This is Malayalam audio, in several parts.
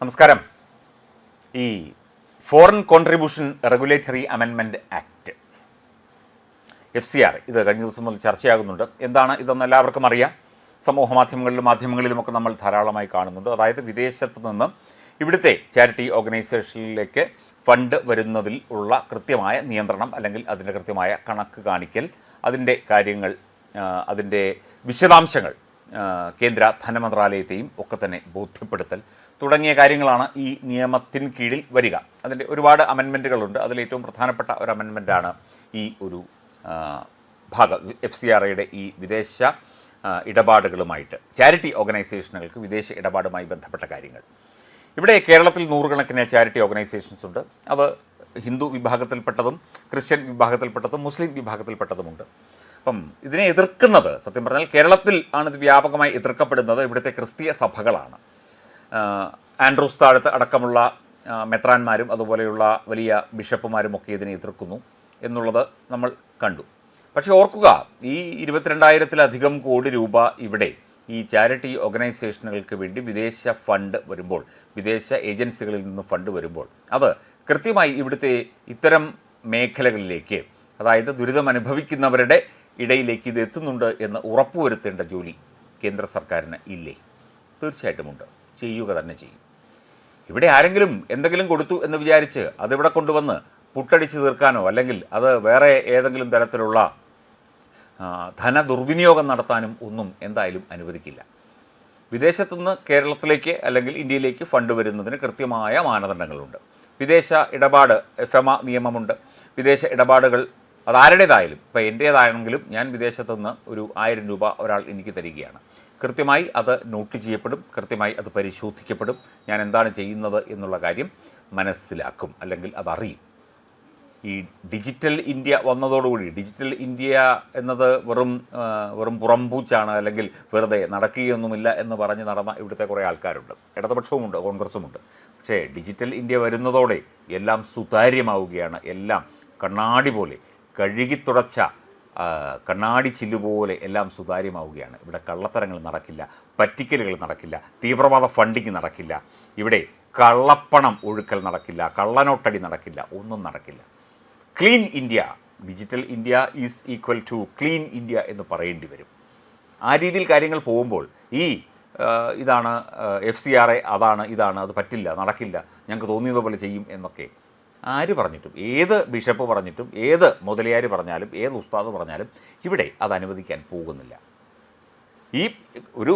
നമസ്കാരം. ഈ foreign contribution regulatory amendment act FCR ഇത് കഴിഞ്ഞ ദിവസം മുതൽ ചർച്ചയാകുന്നുണ്ട്. എന്താണ് ഇതെന്ന് എല്ലാവർക്കും അറിയാം. സമൂഹ മാധ്യമങ്ങളിലുമൊക്കെ നമ്മൾ ധാരാളമായി കാണുന്നുണ്ട്. അതായത് വിദേശത്ത് നിന്ന് ഇവിടുത്തെ ചാരിറ്റി ഓർഗനൈസേഷനിലേക്ക് ഫണ്ട് വരുന്നതിൽ ഉള്ള കൃത്യമായ നിയന്ത്രണം, അല്ലെങ്കിൽ അതിൻ്റെ കൃത്യമായ കണക്ക് കാണിക്കൽ, അതിൻ്റെ കാര്യങ്ങൾ, അതിൻ്റെ വിശദാംശങ്ങൾ കേന്ദ്ര ധനമന്ത്രാലയത്തെയും ഒക്കെ തന്നെ ബോധ്യപ്പെടുത്തൽ തുടങ്ങിയ കാര്യങ്ങളാണ് ഈ നിയമത്തിന് കീഴിൽ വരിക. അതിൻ്റെ ഒരുപാട് അമെൻമെൻറ്റുകളുണ്ട്. അതിലേറ്റവും പ്രധാനപ്പെട്ട ഒരു അമെൻമെൻറ്റാണ് ഈ ഒരു ഭാഗം FCRയുടെ ഈ വിദേശ ഇടപാടുകളുമായിട്ട്, ചാരിറ്റി ഓർഗനൈസേഷനുകൾക്ക് വിദേശ ഇടപാടുമായി ബന്ധപ്പെട്ട കാര്യങ്ങൾ. ഇവിടെ കേരളത്തിൽ നൂറുകണക്കിന് ചാരിറ്റി ഓർഗനൈസേഷൻസ് ഉണ്ട്. അത് ഹിന്ദു വിഭാഗത്തിൽപ്പെട്ടതും ക്രിസ്ത്യൻ വിഭാഗത്തിൽപ്പെട്ടതും മുസ്ലിം വിഭാഗത്തിൽപ്പെട്ടതുമുണ്ട്. അപ്പം ഇതിനെ എതിർക്കുന്നത്, സത്യം പറഞ്ഞാൽ കേരളത്തിൽ ആണ് ഇത് വ്യാപകമായി എതിർക്കപ്പെടുന്നത്, ഇവിടുത്തെ ക്രിസ്തീയ സഭകളാണ്. ആൻഡ്രൂസ് താഴത്ത് അടക്കമുള്ള മെത്രാന്മാരും അതുപോലെയുള്ള വലിയ ബിഷപ്പുമാരും ഒക്കെ ഇതിനെ എതിർക്കുന്നു എന്നുള്ളത് നമ്മൾ കണ്ടു. പക്ഷേ ഓർക്കുക, ഈ 22,000-ലധികം കോടി രൂപ ഇവിടെ ഈ ചാരിറ്റി ഓർഗനൈസേഷനുകൾക്ക് വേണ്ടി വിദേശ ഫണ്ട് വരുമ്പോൾ, വിദേശ ഏജൻസികളിൽ നിന്ന് ഫണ്ട് വരുമ്പോൾ, അത് കൃത്യമായി ഇവിടുത്തെ ഇത്തരം മേഖലകളിലേക്ക്, അതായത് ദുരിതം അനുഭവിക്കുന്നവരുടെ ഇടയിലേക്ക് ഇത് എത്തുന്നുണ്ട് എന്ന് ഉറപ്പുവരുത്തേണ്ട ജോലി കേന്ദ്ര സർക്കാരിന് ഇല്ലേ? തീർച്ചയായിട്ടുമുണ്ട്. ചെയ്യുക തന്നെ ചെയ്യും. ഇവിടെ ആരെങ്കിലും എന്തെങ്കിലും കൊടുത്തു എന്ന് വിചാരിച്ച് അതിവിടെ കൊണ്ടുവന്ന് പുട്ടടിച്ച് തീർക്കാനോ അല്ലെങ്കിൽ അത് വേറെ ഏതെങ്കിലും തരത്തിലുള്ള ധന ദുർവിനിയോഗം നടത്താനും ഒന്നും എന്തായാലും അനുവദിക്കില്ല. വിദേശത്തുനിന്ന് കേരളത്തിലേക്ക് അല്ലെങ്കിൽ ഇന്ത്യയിലേക്ക് ഫണ്ട് വരുന്നതിന് കൃത്യമായ മാനദണ്ഡങ്ങളുണ്ട്. വിദേശ ഇടപാട് FEMA നിയമമുണ്ട്. വിദേശ ഇടപാടുകൾ അതാരുടേതായാലും, ഇപ്പോൾ എൻ്റേതാണെങ്കിലും ഞാൻ വിദേശത്തുനിന്ന് ഒരു 1000 രൂപ ഒരാൾ എനിക്ക് തരികയാണ്. കൃത്യമായി അത് നോട്ട് ചെയ്യപ്പെടും, കൃത്യമായി അത് പരിശോധിക്കപ്പെടും. ഞാൻ എന്താണ് ചെയ്യുന്നത് എന്നുള്ള കാര്യം മനസ്സിലാക്കും, അല്ലെങ്കിൽ അതറിയും. ഈ ഡിജിറ്റൽ ഇന്ത്യ വന്നതോടുകൂടി, ഡിജിറ്റൽ ഇന്ത്യ എന്നത് വെറും പുറംപൂച്ചാണ്, അല്ലെങ്കിൽ വെറുതെ നടക്കുകയൊന്നുമില്ല എന്ന് പറഞ്ഞ് നടന്ന ഇവിടുത്തെ കുറേ ആൾക്കാരുണ്ട്. ഇടതുപക്ഷവുമുണ്ട്, കോൺഗ്രസുമുണ്ട്. പക്ഷേ ഡിജിറ്റൽ ഇന്ത്യ വരുന്നതോടെ എല്ലാം സുതാര്യമാവുകയാണ്. എല്ലാം കണ്ണാടി പോലെ, കഴുകിത്തുടച്ച കണ്ണാടി ചില്ലുപോലെ എല്ലാം സുതാര്യമാവുകയാണ്. ഇവിടെ കള്ളത്തരങ്ങൾ നടക്കില്ല, പറ്റിക്കലുകൾ നടക്കില്ല, തീവ്രവാദ ഫണ്ടിങ് നടക്കില്ല, ഇവിടെ കള്ളപ്പണം ഒഴുക്കൽ നടക്കില്ല, കള്ളനോട്ടടി നടക്കില്ല, ഒന്നും നടക്കില്ല. Clean India, digital India is equal to clean India എന്ന് പറയേണ്ടി വരും. ആ രീതിയിൽ കാര്യങ്ങൾ പോകുമ്പോൾ ഇതാണ് FCR, അതാണ് ഇതാണ്, അത് പറ്റില്ല, നടക്കില്ല, ഞങ്ങൾക്ക് തോന്നിയതുപോലെ ചെയ്യും എന്നൊക്കെ ആര് പറഞ്ഞിട്ടും, ഏത് ബിഷപ്പ് പറഞ്ഞിട്ടും, ഏത് മുതലയാർ പറഞ്ഞാലും, ഏത് ഉസ്താദ് പറഞ്ഞാലും ഇവിടെ അത് അനുവദിക്കാൻ പോകുന്നില്ല. ഈ ഒരു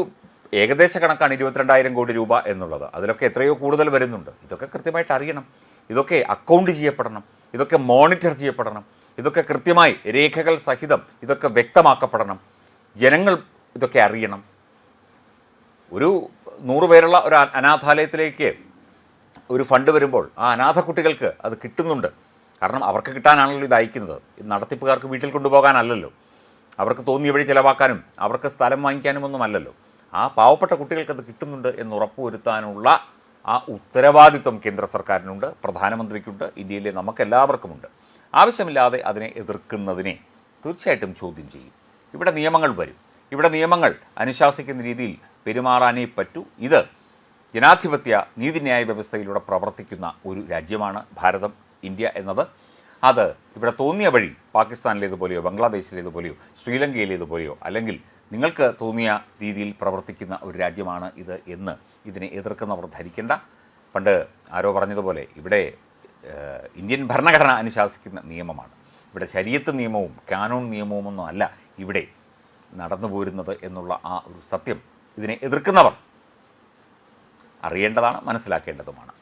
ഏകദേശ കണക്കാണ് 22,000 കോടി രൂപ എന്നുള്ളത്. അതിലൊക്കെ എത്രയോ കൂടുതൽ വരുന്നുണ്ട്. ഇതൊക്കെ കൃത്യമായിട്ട് അറിയണം. ഇതൊക്കെ അക്കൗണ്ട് ചെയ്യപ്പെടണം. ഇതൊക്കെ മോണിറ്റർ ചെയ്യപ്പെടണം. ഇതൊക്കെ കൃത്യമായി രേഖകൾ സഹിതം ഇതൊക്കെ വ്യക്തമാക്കപ്പെടണം. ജനങ്ങൾ ഇതൊക്കെ അറിയണം. ഒരു 100 പേരുള്ള ഒരു അനാഥാലയത്തിലേക്ക് ഒരു ഫണ്ട് വരുമ്പോൾ ആ അനാഥ കുട്ടികൾക്ക് അത് കിട്ടുന്നുണ്ട്. കാരണം അവർക്ക് കിട്ടാനാണല്ലോ ഇത് അയക്കുന്നത്. നടത്തിപ്പുകാർക്ക് വീട്ടിൽ കൊണ്ടുപോകാനല്ലല്ലോ, അവർക്ക് തോന്നിയ വഴി ചിലവാക്കാനും അവർക്ക് സ്ഥലം വാങ്ങിക്കാനും ഒന്നും അല്ലല്ലോ. ആ പാവപ്പെട്ട കുട്ടികൾക്കത് കിട്ടുന്നുണ്ട് എന്ന് ഉറപ്പുവരുത്താനുള്ള ആ ഉത്തരവാദിത്വം കേന്ദ്ര സർക്കാരിനുണ്ട്, പ്രധാനമന്ത്രിക്കുണ്ട്, ഇന്ത്യയിലെ നമുക്കെല്ലാവർക്കുമുണ്ട്. ആവശ്യമില്ലാതെ അതിനെ എതിർക്കുന്നതിനെ തീർച്ചയായിട്ടും ചോദ്യം ചെയ്യും. ഇവിടെ നിയമങ്ങൾ വരും. ഇവിടെ നിയമങ്ങൾ അനുശാസിക്കുന്ന രീതിയിൽ പെരുമാറാനേ പറ്റൂ. ഇത് ജനാധിപത്യ നീതിന്യായ വ്യവസ്ഥയിലൂടെ പ്രവർത്തിക്കുന്ന ഒരു രാജ്യമാണ് ഭാരതം, ഇന്ത്യ എന്നത്. അത് ഇവിടെ തോന്നിയ വഴി പാകിസ്ഥാനിലേതുപോലെയോ ബംഗ്ലാദേശിലേതുപോലെയോ ശ്രീലങ്കയിലേതുപോലെയോ അല്ലെങ്കിൽ നിങ്ങൾക്ക് തോന്നിയ രീതിയിൽ പ്രവർത്തിക്കുന്ന ഒരു രാജ്യമാണ് ഇത് എന്ന് ഇതിനെ എതിർക്കുന്നവർ ധരിക്കേണ്ട. പണ്ട് ആരോ പറഞ്ഞതുപോലെ ഇവിടെ ഇന്ത്യൻ ഭരണഘടന അനുശാസിക്കുന്ന നിയമമാണ്. ഇവിടെ ശരീഅത്ത് നിയമവും കാനൂൺ നിയമവും ഒന്നും അല്ല ഇവിടെ നടന്നു പോരുന്നത് എന്നുള്ള ആ ഒരു സത്യം ഇതിനെ എതിർക്കുന്നവർ അറിയേണ്ടതാണ്, മനസ്സിലാക്കേണ്ടതുമാണ്.